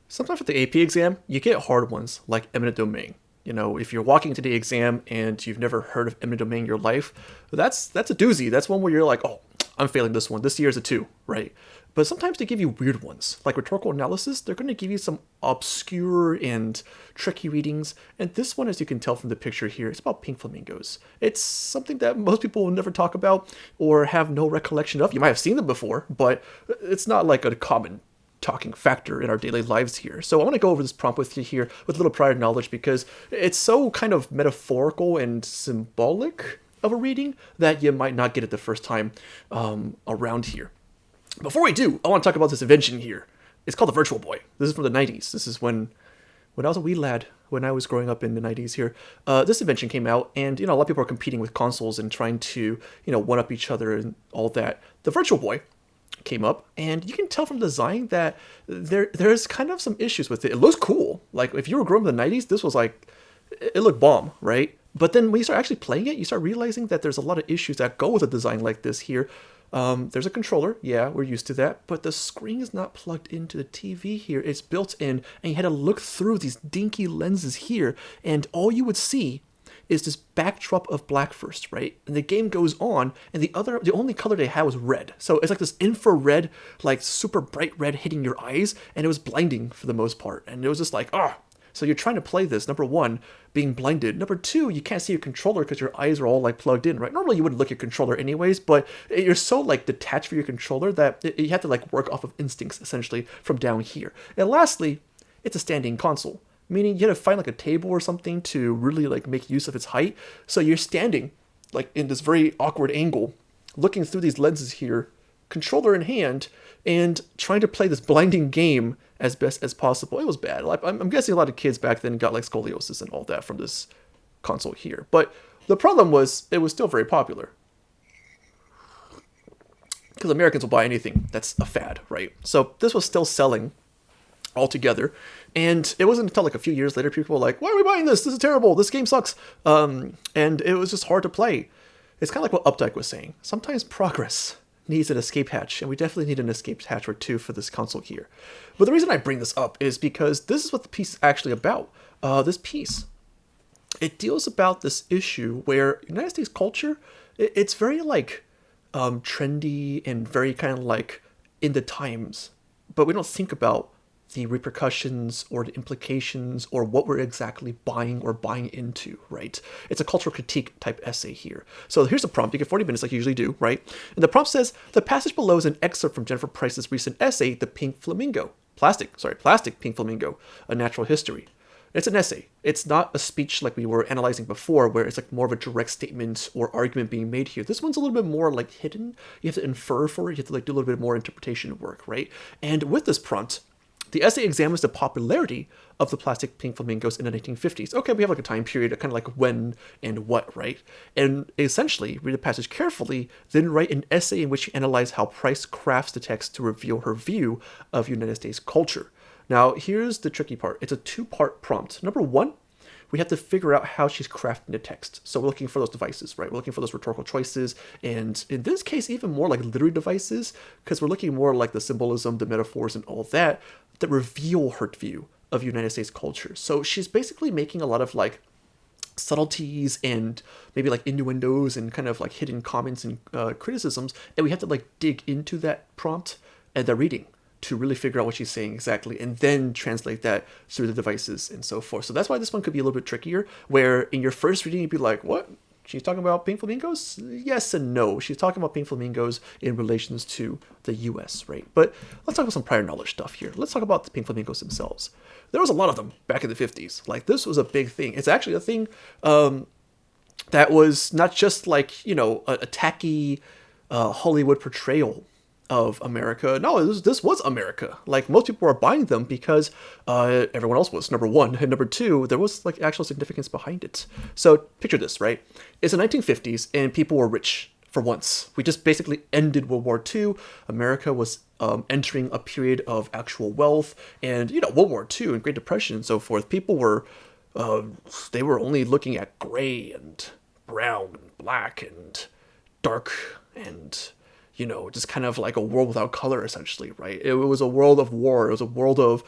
Sometimes with the AP exam, you get hard ones like eminent domain. You know, if you're walking into the exam and you've never heard of eminent domain in your life, that's a doozy. That's one where you're like, oh, I'm failing this one. This year is a two, right? But sometimes they give you weird ones, like rhetorical analysis. They're going to give you some obscure and tricky readings. And this one, as you can tell from the picture here, it's about pink flamingos. It's something that most people will never talk about or have no recollection of. You might have seen them before, but it's not like a common talking factor in our daily lives here. So I want to go over this prompt with you here with a little prior knowledge because it's so kind of metaphorical and symbolic of a reading that you might not get it the first time around here. Before we do, I want to talk about this invention here. It's called the Virtual Boy. This is from the 90s. This is when I was a wee lad, when I was growing up in the 90s here. This invention came out, and, a lot of people are competing with consoles and trying to, one-up each other and all that. The Virtual Boy came up, and you can tell from the design that there's kind of some issues with it. It looks cool. Like, if you were growing up in the 90s, this was like, it looked bomb, right? But then when you start actually playing it, you start realizing that there's a lot of issues that go with a design like this here. There's a controller, yeah, we're used to that, but the screen is not plugged into the TV here. It's built in, and you had to look through these dinky lenses here, and all you would see is this backdrop of black first, right? And the game goes on, and the only color they had was red. So it's like this infrared, like super bright red hitting your eyes, and it was blinding for the most part. And it was just like, ah. So you're trying to play this, number one, being blinded. Number two, you can't see your controller because your eyes are all like plugged in, right? Normally you wouldn't look at your controller anyways, but you're so like detached from your controller that you have to like work off of instincts essentially from down here. And lastly, it's a standing console, meaning you had to find like a table or something to really like make use of its height. So you're standing like in this very awkward angle, looking through these lenses here, controller in hand, and trying to play this blinding game as best as possible. It was bad. I'm guessing a lot of kids back then got like scoliosis and all that from this console here. But the problem was it was still very popular. Because Americans will buy anything that's a fad, right? So this was still selling altogether. And it wasn't until like a few years later people were like, why are we buying this? This is terrible. This game sucks. And it was just hard to play. It's kind of like what Updike was saying. Sometimes progress needs an escape hatch, and we definitely need an escape hatch or two for this console here. But the reason I bring this up is because this is what the piece is actually about. This piece, it deals about this issue where United States culture, it's very like trendy and very kind of like in the times, but we don't think about the repercussions or the implications or what we're exactly buying or buying into, right? It's a cultural critique type essay here. So here's a prompt. You get 40 minutes like you usually do, right? And the prompt says, the passage below is an excerpt from Jennifer Price's recent essay, The Pink Flamingo. Plastic Pink Flamingo, A Natural History. It's an essay. It's not a speech like we were analyzing before, where it's like more of a direct statement or argument being made here. This one's a little bit more like hidden. You have to infer for it. You have to like do a little bit more interpretation work, right? And with this prompt, the essay examines the popularity of the plastic pink flamingos in the 1950s. Okay, we have like a time period, kind of like when and what, right? And essentially, read the passage carefully, then write an essay in which you analyze how Price crafts the text to reveal her view of United States culture. Now, here's the tricky part. It's a two-part prompt. Number one, we have to figure out how she's crafting the text. So we're looking for those devices, right? We're looking for those rhetorical choices, and in this case, even more like literary devices, because we're looking more like the symbolism, the metaphors, and all that reveal her view of United States culture. So she's basically making a lot of like subtleties and maybe like innuendos and kind of like hidden comments and criticisms, and we have to like dig into that prompt and the reading to really figure out what she's saying exactly, and then translate that through the devices and so forth. So that's why this one could be a little bit trickier, where in your first reading you'd be like, what? She's talking about pink flamingos? Yes and no. She's talking about pink flamingos in relations to the US, right? But let's talk about some prior knowledge stuff here. Let's talk about the pink flamingos themselves. There was a lot of them back in the 50s. Like, this was a big thing. It's actually a thing that was not just like, a tacky Hollywood portrayal of America. No, this was America. Like, most people were buying them because everyone else was, number one. And number two, there was like actual significance behind it. So picture this, right? It's the 1950s and people were rich for once. We just basically ended World War II. America was entering a period of actual wealth, and World War II and Great Depression and so forth, people were they were only looking at gray and brown and black and dark and just kind of like a world without color, essentially, right? It was a world of war. It was a world of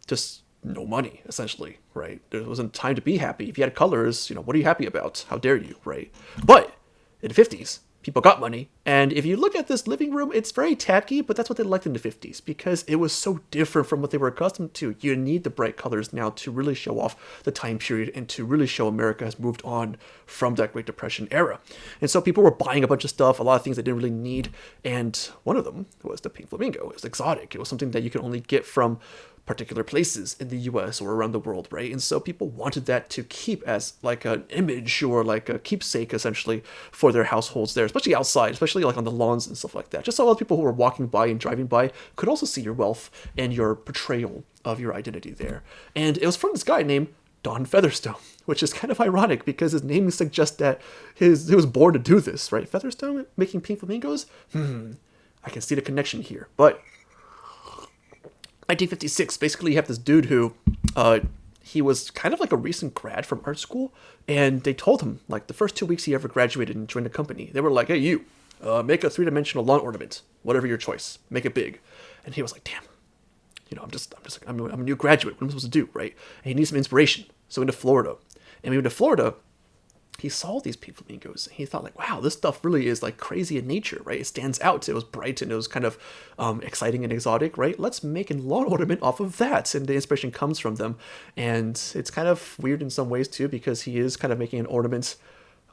just no money, essentially, right? There wasn't time to be happy. If you had colors, what are you happy about? How dare you, right? But in the 50s, people got money. And if you look at this living room, it's very tacky, but that's what they liked in the 50s because it was so different from what they were accustomed to. You need the bright colors now to really show off the time period and to really show America has moved on from that Great Depression era. And so people were buying a bunch of stuff, a lot of things they didn't really need. And one of them was the pink flamingo. It was exotic. It was something that you could only get from particular places in the US or around the world, right? And so people wanted that to keep as like an image or like a keepsake essentially for their households there, especially outside, especially like on the lawns and stuff like that. Just so other people who were walking by and driving by could also see your wealth and your portrayal of your identity there. And it was from this guy named Don Featherstone, which is kind of ironic because his name suggests that he was born to do this, right? Featherstone making pink flamingos? I can see the connection here. But 1956, basically you have this dude who, he was kind of like a recent grad from art school, and they told him, like, the first 2 weeks he ever graduated and joined the company, they were like, hey, you, make a three-dimensional lawn ornament, whatever your choice, make it big. And he was like, damn, I'm a new graduate, what am I supposed to do, right? And he needs some inspiration, so he went to Florida. And when he went to Florida, he saw these pink flamingos and he thought like, wow, this stuff really is like crazy in nature, right? It stands out. It was bright and it was kind of exciting and exotic, right? Let's make a lawn ornament off of that. And the inspiration comes from them. And it's kind of weird in some ways too, because he is kind of making an ornament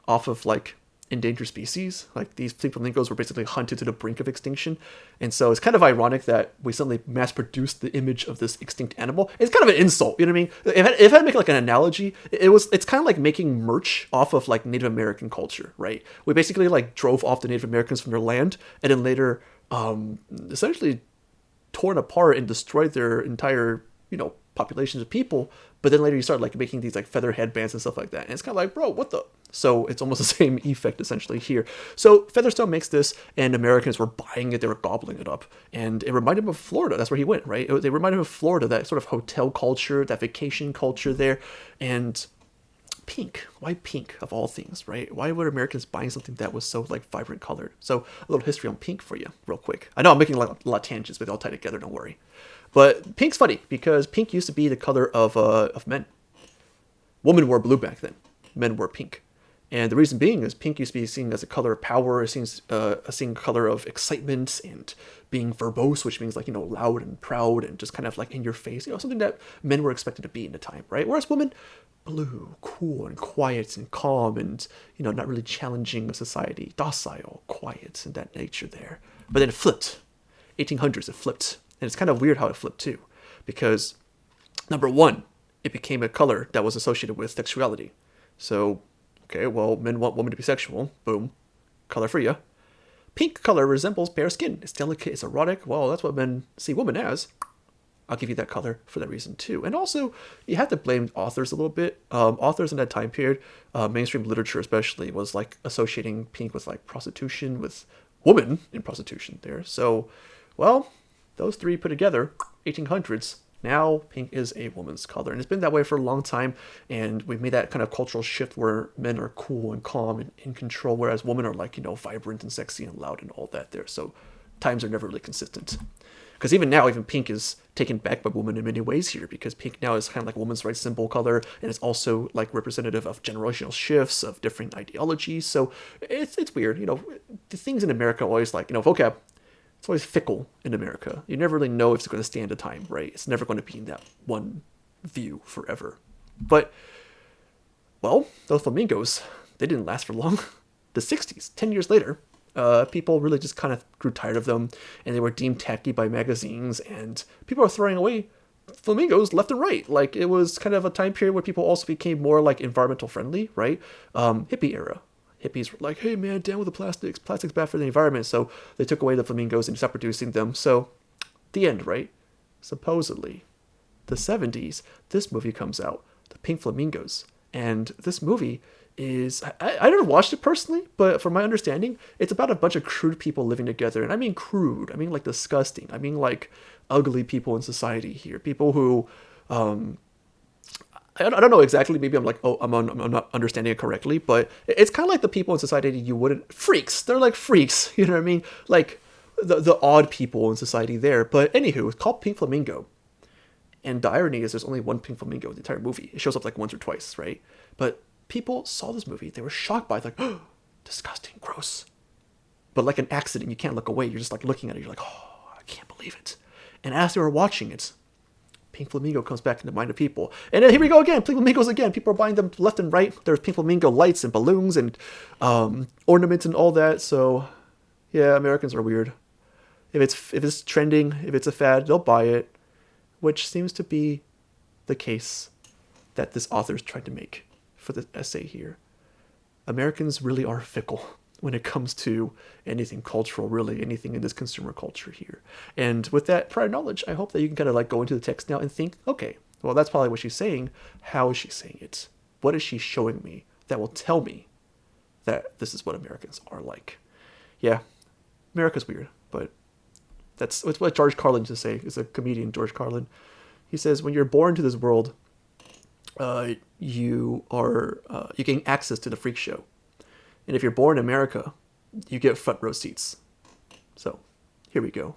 off of like endangered species. Like these pink flamingos were basically hunted to the brink of extinction. And so it's kind of ironic that we suddenly mass produced the image of this extinct animal. It's kind of an insult, you know what I mean? If I make like an analogy, it's kind of like making merch off of like Native American culture, right? We basically like drove off the Native Americans from their land and then later essentially torn apart and destroyed their entire, populations of people. But then later you start like making these like feather headbands and stuff like that. And it's kind of like, bro, what the? So it's almost the same effect essentially here. So Featherstone makes this and Americans were buying it. They were gobbling it up. And it reminded him of Florida. That's where he went, right? They reminded him of Florida, that sort of hotel culture, that vacation culture there. And pink. Why pink of all things, right? Why were Americans buying something that was so like vibrant colored? So a little history on pink for you real quick. I know I'm making a lot of tangents, but they all tie together, don't worry. But pink's funny because pink used to be the color of men. Women wore blue back then. Men wore pink. And the reason being is pink used to be seen as a color of power, seen a color of excitement and being verbose, which means like, loud and proud and just kind of like in your face, something that men were expected to be in the time, right? Whereas women, blue, cool and quiet and calm and, not really challenging of society, docile, quiet and that nature there. But then it flipped. 1800s, it flipped. And it's kind of weird how it flipped too, because number one, it became a color that was associated with sexuality. So, okay, well, men want women to be sexual. Boom. Color for you. Pink color resembles bare skin. It's delicate, it's erotic. Well, that's what men see women as. I'll give you that color for that reason too. And also, you have to blame authors a little bit. Authors in that time period, mainstream literature especially, was like associating pink with like prostitution, with women in prostitution there. So, well, those three put together, 1800s, now pink is a woman's color. And it's been that way for a long time. And we've made that kind of cultural shift where men are cool and calm and in control, whereas women are like, vibrant and sexy and loud and all that there. So times are never really consistent. Because even now, even pink is taken back by women in many ways here, because pink now is kind of like a woman's rights symbol color, and it's also like representative of generational shifts of different ideologies. So it's weird. The things in America are always like, vocab, it's always fickle in America. You never really know if it's going to stand the time, right? It's never going to be in that one view forever. But, well, those flamingos, they didn't last for long. The 60s, 10 years later, people really just kind of grew tired of them, and they were deemed tacky by magazines, and people are throwing away flamingos left and right. Like, it was kind of a time period where people also became more like environmental friendly, right? Hippie era. Hippies were like, hey man, down with the plastics. Plastic's bad for the environment. So they took away the flamingos and stopped producing them. So the end, right? Supposedly. The 70s, this movie comes out, The Pink Flamingos. And this movie is, I never watched it personally, but from my understanding, it's about a bunch of crude people living together. And I mean crude. I mean like disgusting. I mean like ugly people in society here. People who, I don't know exactly. Maybe I'm like, oh, I'm not understanding it correctly, but it's kind of like the people in society you wouldn't freaks. They're like freaks. You know what I mean? Like the odd people in society there. But anywho, it's called Pink Flamingo, and the irony is there's only one Pink Flamingo in the entire movie. It shows up like once or twice, right? But people saw this movie. They were shocked by it, like, oh, disgusting, gross. But like an accident, you can't look away. You're just like looking at it. You're like, oh, I can't believe it. And as they were watching it, Pink Flamingo comes back in the mind of people. And then here we go again. Pink Flamingos again. People are buying them left and right. There's Pink Flamingo lights and balloons and ornaments and all that. So, yeah, Americans are weird. If it's trending, if it's a fad, they'll buy it, which seems to be the case that this author is trying to make for the essay here. Americans really are fickle when it comes to anything cultural, really anything in this consumer culture here. And with that prior knowledge, I hope that you can kind of like go into the text now and think, okay, well, that's probably what she's saying. How is she saying it? What is she showing me that will tell me that this is what Americans are like? Yeah, America's weird, but that's what George Carlin used to say. It's a comedian, George Carlin. He says, when you're born to this world, you gain access to the freak show. And if you're born in America, you get front row seats. So, here we go.